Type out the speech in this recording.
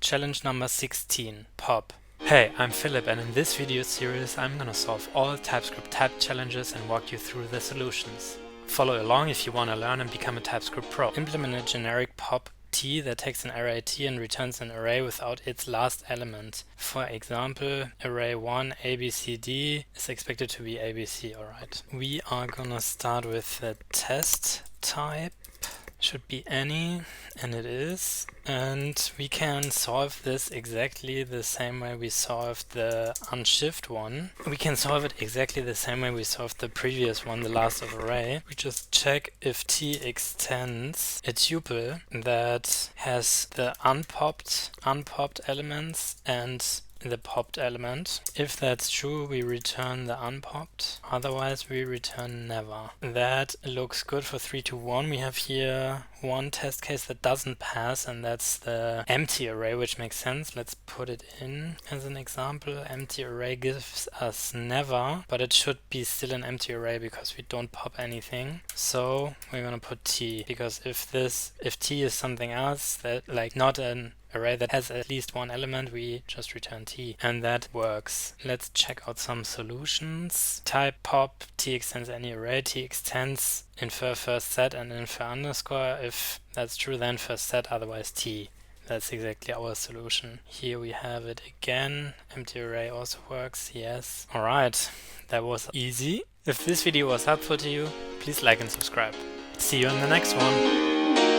Challenge number 16, pop. Hey, I'm Philip, and in this video series I'm gonna solve all TypeScript type challenges and walk you through the solutions. Follow along if you wanna learn and become a TypeScript pro. Implement a generic pop T that takes an array T and returns an array without its last element. For example, array 1 ABCD is expected to be ABC, alright. We are gonna start with the test type. Should be any, and it is, and we can solve this exactly the same way we solved the unshift one. We can solve it exactly the same way we solved the previous one, the last of array. We just check if T extends a tuple that has the unpopped elements and the popped element. If that's true, we return the unpopped, otherwise we return never. That looks good for 3 to 1. We have here one test case that doesn't pass, and that's the empty array, which makes sense. Let's put it in as an example. Empty array gives us never, but it should be still an empty array because we don't pop anything. So we're gonna put T, because if T is something else, that like not an array that has at least one element, we just return T, and that works. Let's check out some solutions. Type pop, T extends any array, T extends infer first set and infer underscore. If that's true, then first set, otherwise T. That's exactly our solution. Here we have it again. Empty array also works, yes. Alright, that was easy. If this video was helpful to you, please like and subscribe. See you in the next one.